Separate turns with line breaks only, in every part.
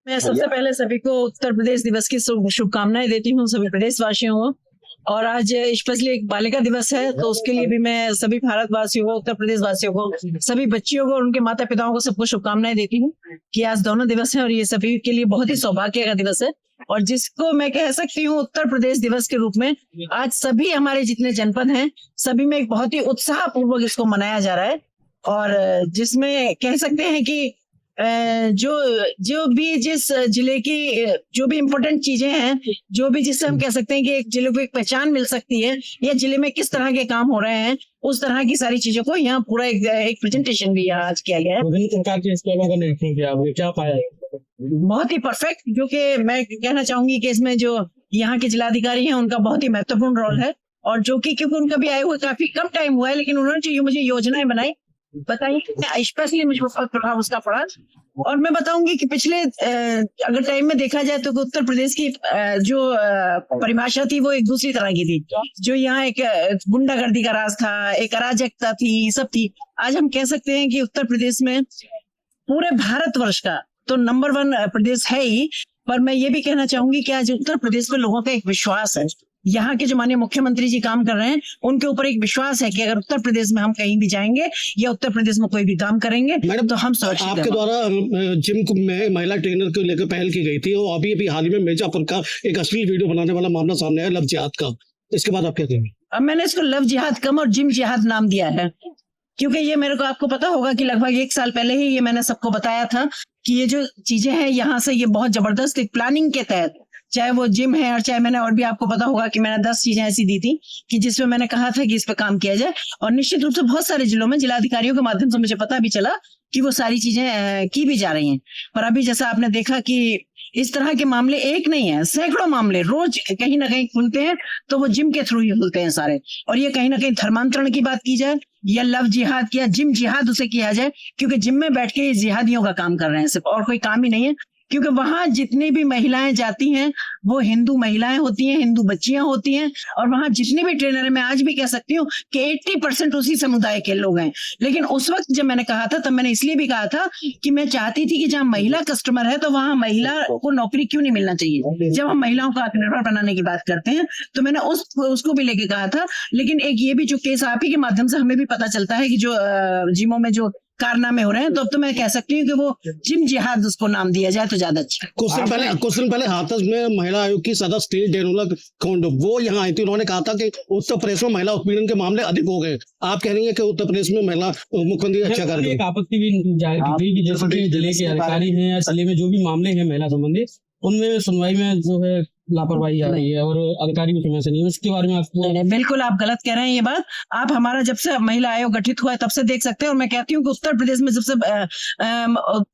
मैं सबसे पहले सभी को उत्तर प्रदेश दिवस की शुभकामनाएं देती हूँ सभी प्रदेशवासियों को। और आज स्पेशली एक बालिका दिवस है, तो उसके लिए भी मैं सभी भारतवासियों को, उत्तर प्रदेश वासियों को, सभी बच्चियों को और उनके माता पिताओं को सबको शुभकामनाएं देती हूँ कि आज दोनों दिवस हैं और ये सभी के लिए बहुत ही सौभाग्य का दिवस है। और जिसको मैं कह सकती हूँ उत्तर प्रदेश दिवस के रूप में आज सभी हमारे जितने जनपद हैं सभी में एक बहुत ही उत्साह पूर्वक इसको मनाया जा रहा है। और जिसमें कह सकते हैं कि जो भी जिस जिले की जो भी इम्पोर्टेंट चीजें हैं, जो भी जिससे हम कह सकते हैं कि एक जिले को एक पहचान मिल सकती है या जिले में किस तरह के काम हो रहे हैं, उस तरह की सारी चीजों को यहाँ पूरा एक प्रेजेंटेशन भी यहाँ आज किया गया है। क्या पाया? बहुत ही परफेक्ट, क्योंकि मैं कहना चाहूंगी कि इसमें जो यहाँ के जिलाधिकारी हैं उनका बहुत ही महत्वपूर्ण रोल है। और जो कि क्योंकि उनका भी आए हुए काफी कम टाइम हुआ है, लेकिन उन्होंने जो मुझे योजनाएं बनाई बताइए, स्पेशली मुझे प्रभाव उसका पड़ा। और मैं बताऊंगी कि पिछले अगर टाइम में देखा जाए तो उत्तर प्रदेश की जो परिभाषा थी वो एक दूसरी तरह की थी। जो यहाँ एक गुंडागर्दी का राज था, एक अराजकता थी, सब थी। आज हम कह सकते हैं कि उत्तर प्रदेश में पूरे भारतवर्ष का तो नंबर 1 प्रदेश है ही, पर मैं ये भी कहना चाहूंगी कि आज उत्तर प्रदेश में लोगों का एक विश्वास है। यहाँ के जो माननीय मुख्यमंत्री जी काम कर रहे हैं उनके ऊपर एक विश्वास है कि अगर उत्तर प्रदेश में हम कहीं भी जाएंगे या उत्तर प्रदेश में कोई भी काम करेंगे मैडम तो हम सुरक्षित हैं। आपके द्वारा
जिम में महिला ट्रेनर को लेकर पहल की गई थी और अभी हाल ही में मिर्जापुर का एक अश्लील वीडियो बनाने वाला मामला सामने आया, लव जिहाद का। इसके बाद आप क्या कहेंगे?
अब मैंने इसको लव जिहाद कम और जिम जिहाद नाम दिया है, क्योंकि ये मेरे को आपको पता होगा कि लगभग 1 साल पहले ही ये मैंने सबको बताया था कि ये जो चीजें हैं यहाँ से ये बहुत जबरदस्त एक प्लानिंग के तहत, चाहे वो जिम है और चाहे मैंने और भी आपको पता होगा कि मैंने 10 चीजें ऐसी दी थी कि जिसमें मैंने कहा था कि इस पे काम किया जाए। और निश्चित रूप से बहुत सारे जिलों में जिलाधिकारियों के माध्यम से मुझे पता भी चला कि वो सारी चीजें की भी जा रही हैं। पर अभी जैसा आपने देखा कि इस तरह के मामले एक नहीं है, सैकड़ों मामले रोज कहीं ना कहीं खुलते हैं, तो वो जिम के थ्रू ही खुलते हैं सारे। और ये कहीं ना कहीं धर्मांतरण की बात की जाए या लव जिहाद या जिम जिहाद उसे किया जाए, क्योंकि जिम में बैठ के जिहादियों का काम कर रहे हैं सिर्फ, और कोई काम ही नहीं है। क्योंकि वहां जितनी भी महिलाएं जाती हैं वो हिंदू महिलाएं होती हैं, हिंदू बच्चियां होती हैं। और वहां जितने भी ट्रेनर हैं, मैं आज भी कह सकती हूँ कि 80% उसी समुदाय के लोग हैं। लेकिन उस वक्त जब मैंने कहा था तब मैंने इसलिए भी कहा था कि मैं चाहती थी कि जहाँ महिला कस्टमर है तो वहां महिला को नौकरी क्यों नहीं मिलना चाहिए। जब हम महिलाओं को आत्मनिर्भर बनाने की बात करते हैं तो मैंने उसको भी लेके कहा था। लेकिन एक ये भी जो केस आप ही के माध्यम से हमें भी पता चलता है कि जो जिमों में जो कारनामे हो रहे हैं, तो अब तो मैं कह सकती हूँ कि वो जिम जिहाद उसको नाम दिया जाए तो ज्यादा अच्छा।
कुछ दिन पहले हाथरस में महिला आयोग की सदस्य थी डेनुला कोंडो, वो यहाँ आई थी। उन्होंने कहा था कि उत्तर प्रदेश में महिला उत्पीड़न के मामले अधिक हो गए। आप कह रही है कि उत्तर प्रदेश में महिला मुख्यमंत्री अच्छा कर रही है।
आपत्ति भी जाहिर की गई कि जैसे जिले के अधिकारी हैं या जिले में जो भी मामले हैं महिला संबंधी, उनमें सुनवाई में जो है लापरवाही आ रही है और अधिकारी भी समय से नहीं। उसके बारे में आपको
नहीं, बिल्कुल आप गलत कह रहे हैं। ये बात आप हमारा जब से महिला आयोग गठित हुआ है तब से देख सकते हैं। और मैं कहती हूँ कि उत्तर प्रदेश में जब से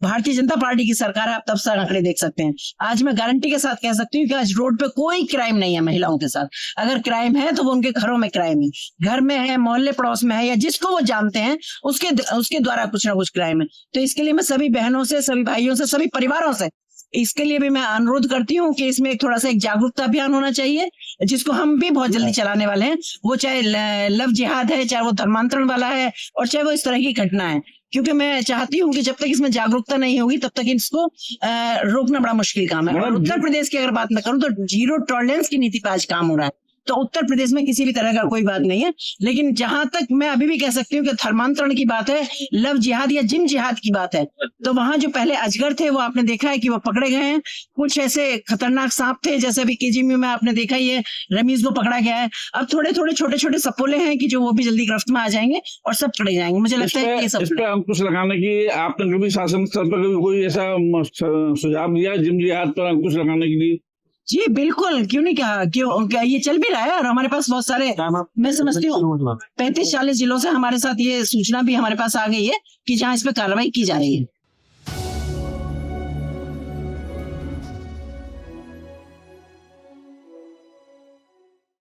भारतीय जनता पार्टी की सरकार है, आप तब से आंकड़े देख सकते हैं। आज मैं गारंटी के साथ कह सकती हूँ कि आज रोड पे कोई क्राइम नहीं है महिलाओं के साथ। अगर क्राइम है तो वो उनके घरों में क्राइम है, घर में है, मोहल्ले पड़ोस में है, या जिसको वो जानते हैं उसके द्वारा कुछ ना कुछ क्राइम है। तो इसके लिए मैं सभी बहनों से, सभी भाइयों से, सभी परिवारों से इसके लिए भी मैं अनुरोध करती हूँ कि इसमें थोड़ा सा एक जागरूकता अभियान होना चाहिए, जिसको हम भी बहुत जल्दी चलाने वाले हैं। वो चाहे लव जिहाद है, चाहे वो धर्मांतरण वाला है, और चाहे वो इस तरह की घटना है। क्योंकि मैं चाहती हूँ कि जब तक इसमें जागरूकता नहीं होगी तब तक इसको रोकना बड़ा मुश्किल काम है। और उत्तर प्रदेश की अगर बात मैं करूँ तो 0 टॉलरेंस की नीति पर आज काम हो रहा है। तो उत्तर प्रदेश में किसी भी तरह का कोई बात नहीं है। लेकिन जहां तक मैं अभी भी कह सकती हूँ कि धर्मांतरण की बात है, लव जिहाद या जिम जिहाद की बात है, तो वहां जो पहले अजगर थे वो आपने देखा है कि वो पकड़े गए हैं। कुछ ऐसे खतरनाक सांप थे, जैसे अभी केजीएमयू में आपने देखा ही है, रमीज को पकड़ा गया है। अब थोड़े थोड़े छोटे छोटे सपोले हैं कि जो वो भी जल्दी गिरफ्त में आ जाएंगे और सब पकड़े जाएंगे। मुझे लगता है ये सब
इस पे अंकुश लगाने की आपने कभी शासन स्तर पर कोई ऐसा सुझाव दिया जिम जिहाद पर अंकुश लगाने के लिए?
जी बिल्कुल, क्यों नहीं कहा, क्यों ये चल भी रहा है। और हमारे पास बहुत सारे, मैं समझती हूँ 35-40 जिलों से हमारे साथ ये सूचना भी हमारे पास आ गई है कि जहाँ इस पे कार्रवाई की जा रही है।